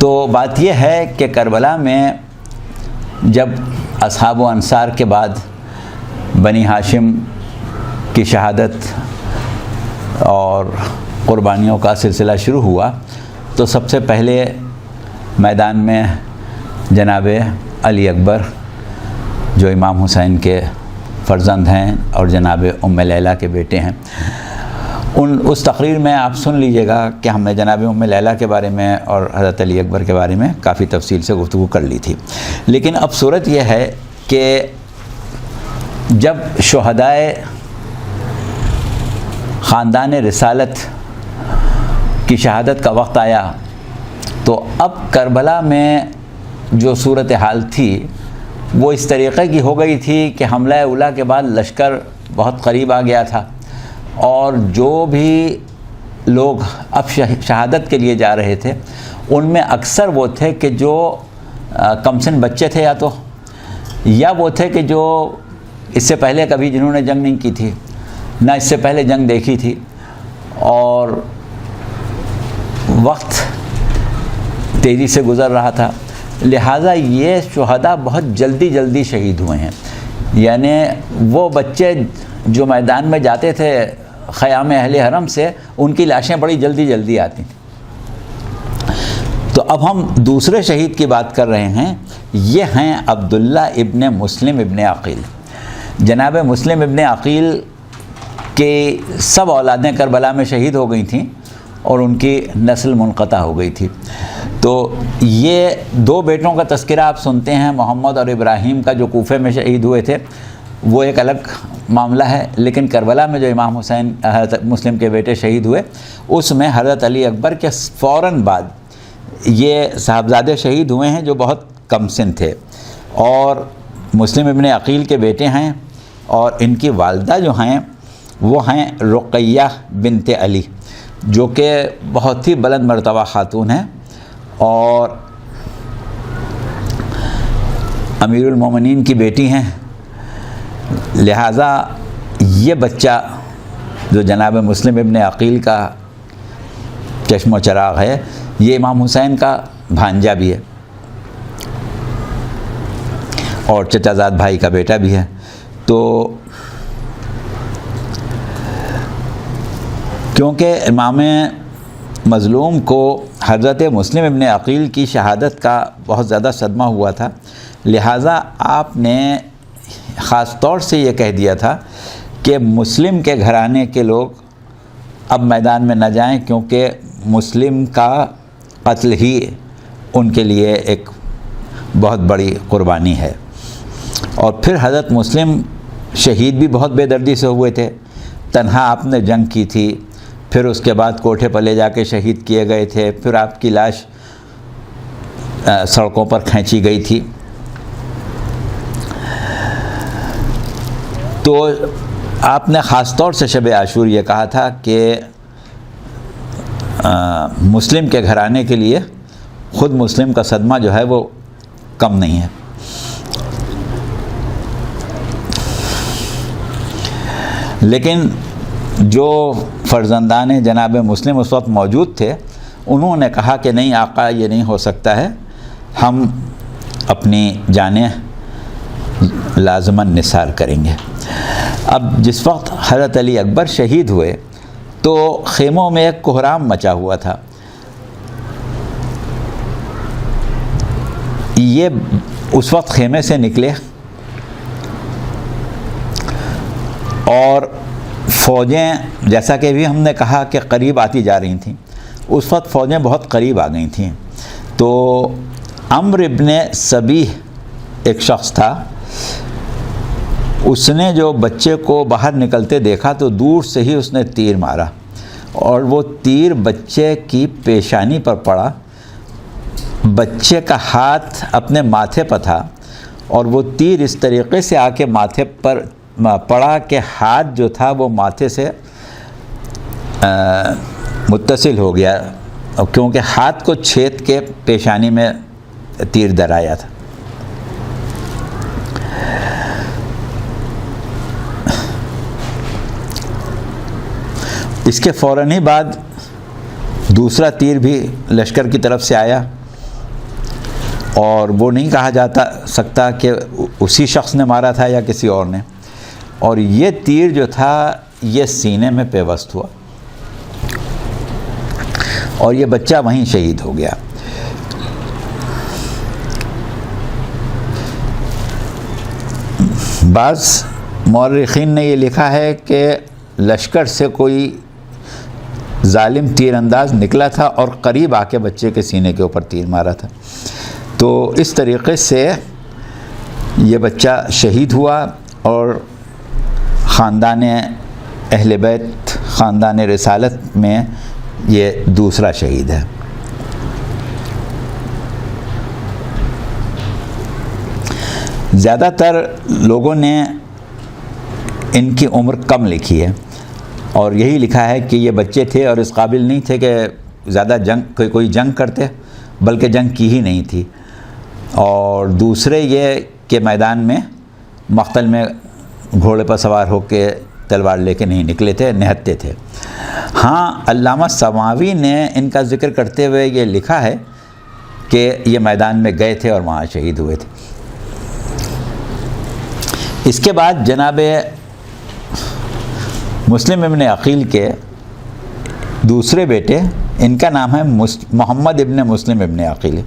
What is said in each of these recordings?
تو بات یہ ہے کہ کربلا میں جب اصحاب و انصار کے بعد بنی ہاشم کی شہادت اور قربانیوں کا سلسلہ شروع ہوا تو سب سے پہلے میدان میں جناب علی اکبر جو امام حسین کے فرزند ہیں اور جناب ام لیلہ کے بیٹے ہیں، اس تقریر میں آپ سن لیجئے گا کہ ہم نے جناب ام لیلہ کے بارے میں اور حضرت علی اکبر کے بارے میں کافی تفصیل سے گفتگو کر لی تھی. لیکن اب صورت یہ ہے کہ جب شہدائے خاندان رسالت کی شہادت کا وقت آیا تو اب کربلا میں جو صورتحال تھی وہ اس طریقے کی ہو گئی تھی کہ حملہ اولیٰ کے بعد لشکر بہت قریب آ گیا تھا، اور جو بھی لوگ اب شہادت کے لیے جا رہے تھے ان میں اکثر وہ تھے کہ جو کم سن بچے تھے، یا وہ تھے کہ جو اس سے پہلے کبھی جنہوں نے جنگ نہیں کی تھی، نہ اس سے پہلے جنگ دیکھی تھی، اور وقت تیزی سے گزر رہا تھا، لہٰذا یہ شہداء بہت جلدی شہید ہوئے ہیں. یعنی وہ بچے جو میدان میں جاتے تھے خیام اہل حرم سے، ان کی لاشیں بڑی جلدی آتی تھیں. تو اب ہم دوسرے شہید کی بات کر رہے ہیں، یہ ہیں عبداللہ ابن مسلم ابن عقیل. جناب مسلم ابن عقیل کی سب اولادیں کربلا میں شہید ہو گئی تھیں اور ان کی نسل منقطع ہو گئی تھی. تو یہ دو بیٹوں کا تذکرہ آپ سنتے ہیں، محمد اور ابراہیم کا، جو کوفے میں شہید ہوئے تھے، وہ ایک الگ معاملہ ہے. لیکن کربلا میں جو امام حسین حضرت مسلم کے بیٹے شہید ہوئے، اس میں حضرت علی اکبر کے فوراً بعد یہ صاحبزادے شہید ہوئے ہیں جو بہت کم سن تھے، اور مسلم ابن عقیل کے بیٹے ہیں، اور ان کی والدہ جو ہیں وہ ہیں رقیہ بنت علی، جو کہ بہت ہی بلند مرتبہ خاتون ہیں اور امیر المومنین کی بیٹی ہیں. لہٰذا یہ بچہ جو جناب مسلم ابن عقیل کا چشم و چراغ ہے، یہ امام حسین کا بھانجا بھی ہے اور چچا زاد بھائی کا بیٹا بھی ہے. تو کیونکہ امام مظلوم کو حضرت مسلم ابن عقیل کی شہادت کا بہت زیادہ صدمہ ہوا تھا، لہٰذا آپ نے خاص طور سے یہ کہہ دیا تھا کہ مسلم کے گھرانے کے لوگ اب میدان میں نہ جائیں، کیونکہ مسلم کا قتل ہی ان کے لیے ایک بہت بڑی قربانی ہے. اور پھر حضرت مسلم شہید بھی بہت بے دردی سے ہوئے تھے. تنہا آپ نے جنگ کی تھی، پھر اس کے بعد کوٹھے پر لے جا کے شہید کیے گئے تھے، پھر آپ کی لاش سڑکوں پر کھینچی گئی تھی. تو آپ نے خاص طور سے شب عاشور یہ کہا تھا کہ مسلم کے گھرانے کے لیے خود مسلم کا صدمہ جو ہے وہ کم نہیں ہے. لیکن جو فرزندان جناب مسلم اس وقت موجود تھے، انہوں نے کہا کہ نہیں آقا، یہ نہیں ہو سکتا ہے، ہم اپنی جانیں لازماً نثار کریں گے. اب جس وقت حضرت علی اکبر شہید ہوئے تو خیموں میں ایک کوہرام مچا ہوا تھا. یہ اس وقت خیمے سے نکلے اور فوجیں، جیسا کہ بھی ہم نے کہا کہ قریب آتی جا رہی تھیں، اس وقت فوجیں بہت قریب آ گئی تھیں. تو عمرو ابن سبیح ایک شخص تھا، اس نے جو بچے کو باہر نکلتے دیکھا تو دور سے ہی اس نے تیر مارا، اور وہ تیر بچے کی پیشانی پر پڑا. بچے کا ہاتھ اپنے ماتھے پر تھا، اور وہ تیر اس طریقے سے آ کے ماتھے پر پڑا کہ ہاتھ جو تھا وہ ماتھے سے متصل ہو گیا، کیونکہ ہاتھ کو چھید کے پیشانی میں تیر درایا تھا. اس کے فوراً ہی بعد دوسرا تیر بھی لشکر کی طرف سے آیا اور وہ نہیں کہا جاتا سکتا کہ اسی شخص نے مارا تھا یا کسی اور نے، اور یہ تیر جو تھا یہ سینے میں پیوست ہوا اور یہ بچہ وہیں شہید ہو گیا۔ بعض مورخین نے یہ لکھا ہے کہ لشکر سے کوئی ظالم تیر انداز نکلا تھا اور قریب آ کے بچے کے سینے کے اوپر تیر مارا تھا، تو اس طریقے سے یہ بچہ شہید ہوا اور خاندان اہل بیت، خاندان رسالت میں یہ دوسرا شہید ہے۔ زیادہ تر لوگوں نے ان کی عمر کم لکھی ہے اور یہی لکھا ہے کہ یہ بچے تھے اور اس قابل نہیں تھے کہ زیادہ کوئی جنگ کرتے، بلکہ جنگ کی ہی نہیں تھی، اور دوسرے یہ کہ میدان میں مقتل میں گھوڑے پر سوار ہو کے تلوار لے کے نہیں نکلے تھے، نہتے تھے۔ ہاں، علامہ سماوی نے ان کا ذکر کرتے ہوئے یہ لکھا ہے کہ یہ میدان میں گئے تھے اور وہاں شہید ہوئے تھے۔ اس کے بعد جناب مسلم ابن عقیل کے دوسرے بیٹے، ان کا نام ہے محمد ابن مسلم ابن عقیل،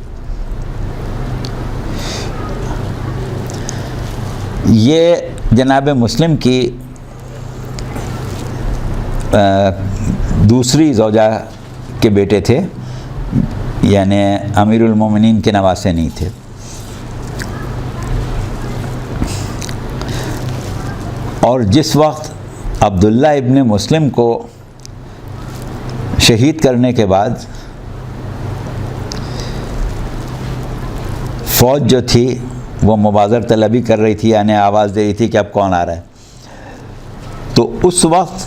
یہ جناب مسلم کی دوسری زوجہ کے بیٹے تھے، یعنی امیر المومنین کے نواسے نہیں تھے۔ اور جس وقت عبداللہ ابن مسلم کو شہید کرنے کے بعد فوج جو تھی وہ مبازر طلبی کر رہی تھی، یعنی آواز دے رہی تھی کہ اب کون آ رہا ہے، تو اس وقت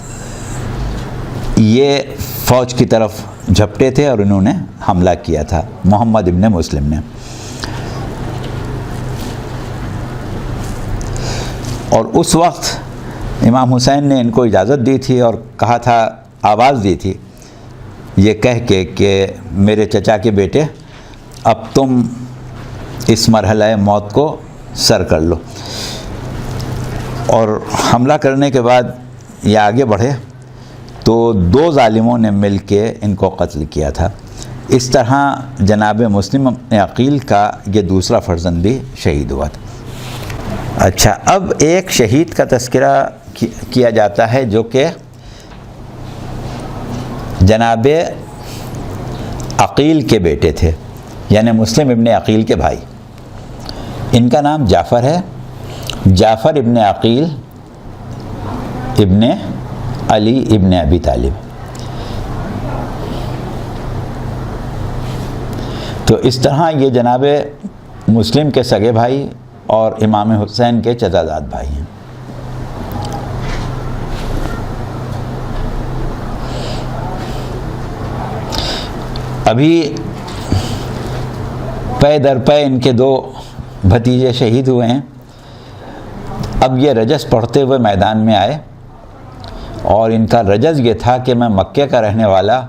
یہ فوج کی طرف جھپٹے تھے اور انہوں نے حملہ کیا تھا محمد ابن مسلم نے۔ اور اس وقت امام حسین نے ان کو اجازت دی تھی اور کہا تھا، آواز دی تھی یہ کہہ کے کہ میرے چچا کے بیٹے اب تم اس مرحلہ موت کو سر کر لو، اور حملہ کرنے کے بعد یہ آگے بڑھے تو دو ظالموں نے مل کے ان کو قتل کیا تھا۔ اس طرح جناب مسلم ابن عقیل کا یہ دوسرا فرزند بھی شہید ہوا تھا۔ اچھا، اب ایک شہید کا تذکرہ کیا جاتا ہے جو کہ جناب عقیل کے بیٹے تھے، یعنی مسلم ابن عقیل کے بھائی۔ ان کا نام جعفر ہے، جعفر ابن عقیل ابن علی ابن ابی طالب۔ تو اس طرح یہ جناب مسلم کے سگے بھائی اور امام حسین کے چچازاد بھائی ہیں۔ ابھی پے در پے ان کے دو بھتیجے شہید ہوئے ہیں۔ اب یہ رجز پڑھتے ہوئے میدان میں آئے اور ان کا رجز یہ تھا کہ میں مکے کا رہنے والا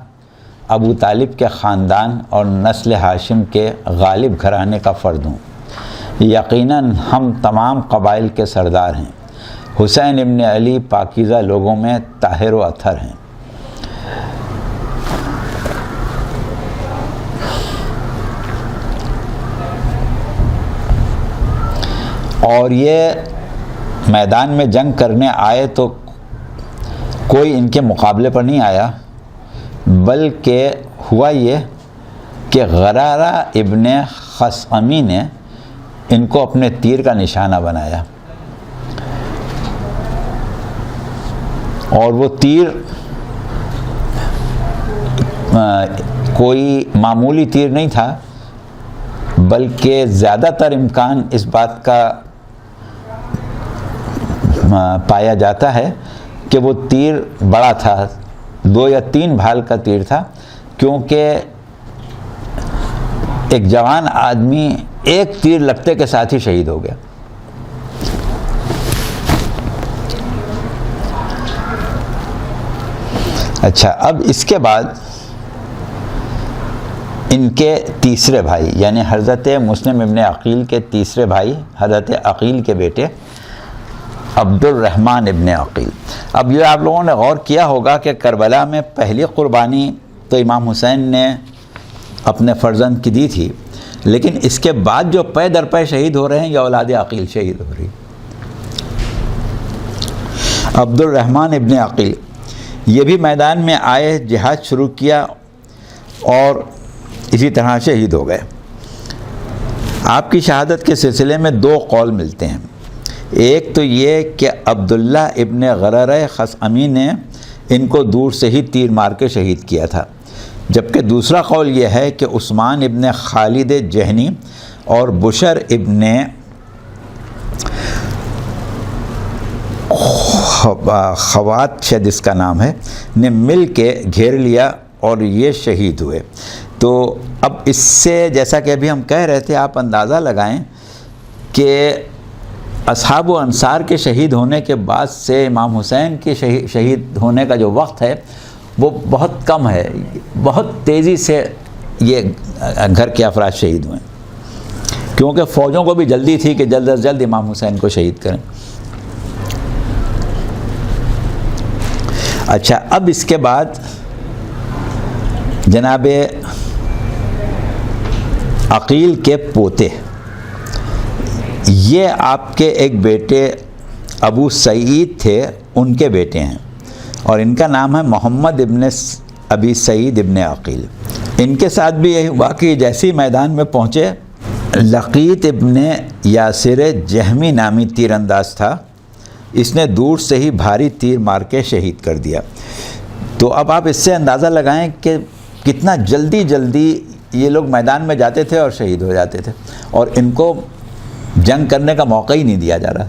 ابو طالب کے خاندان اور نسل ہاشم کے غالب گھرانے کا فرد ہوں۔ یقیناً ہم تمام قبائل کے سردار ہیں۔ حسین ابن علی پاکیزہ لوگوں میں طاہر و اطہر ہیں۔ اور یہ میدان میں جنگ کرنے آئے تو کوئی ان کے مقابلے پر نہیں آیا، بلکہ ہوا یہ کہ غرارہ ابن خثعمی نے ان کو اپنے تیر کا نشانہ بنایا، اور وہ تیر کوئی معمولی تیر نہیں تھا، بلکہ زیادہ تر امکان اس بات کا پایا جاتا ہے کہ وہ تیر بڑا تھا، 2 یا 3 بھال کا تیر تھا، کیونکہ ایک جوان آدمی ایک تیر لگتے کے ساتھ ہی شہید ہو گیا۔ اچھا، اب اس کے بعد ان کے تیسرے بھائی یعنی حضرت مسلم ابن عقیل کے تیسرے بھائی حضرت عقیل کے بیٹے عبد الرحمن ابن عقیل۔ اب یہ آپ لوگوں نے غور کیا ہوگا کہ کربلا میں پہلی قربانی تو امام حسین نے اپنے فرزند کی دی تھی، لیکن اس کے بعد جو پے در پے شہید ہو رہے ہیں یہ اولاد عقیل شہید ہو رہی۔ عبد الرحمن ابن عقیل یہ بھی میدان میں آئے، جہاد شروع کیا اور اسی طرح شہید ہو گئے۔ آپ کی شہادت کے سلسلے میں دو قول ملتے ہیں، ایک تو یہ کہ عبداللہ ابن غرر خثعمی نے ان کو دور سے ہی تیر مار کے شہید کیا تھا، جبکہ دوسرا قول یہ ہے کہ عثمان ابن خالد جہنی اور بشر ابن خوات شاید اس کا نام ہے نے مل کے گھیر لیا اور یہ شہید ہوئے۔ تو اب اس سے جیسا کہ ابھی ہم کہہ رہے تھے، آپ اندازہ لگائیں کہ اصحاب و انصار کے شہید ہونے کے بعد سے امام حسین کے شہید ہونے کا جو وقت ہے وہ بہت کم ہے، بہت تیزی سے یہ گھر کے افراد شہید ہوئے، کیونکہ فوجوں کو بھی جلدی تھی کہ جلد از جلد امام حسین کو شہید کریں۔ اچھا، اب اس کے بعد جناب عقیل کے پوتے، یہ آپ کے ایک بیٹے ابو سعید تھے، ان کے بیٹے ہیں، اور ان کا نام ہے محمد ابن ابی سعید ابن عقیل۔ ان کے ساتھ بھی یہی ہوا کہ جیسے ہی میدان میں پہنچے، لقیط ابن یاسر جہمی نامی تیر انداز تھا، اس نے دور سے ہی بھاری تیر مار کے شہید کر دیا۔ تو اب آپ اس سے اندازہ لگائیں کہ کتنا جلدی یہ لوگ میدان میں جاتے تھے اور شہید ہو جاتے تھے، اور ان کو جنگ کرنے کا موقع ہی نہیں دیا جا رہا۔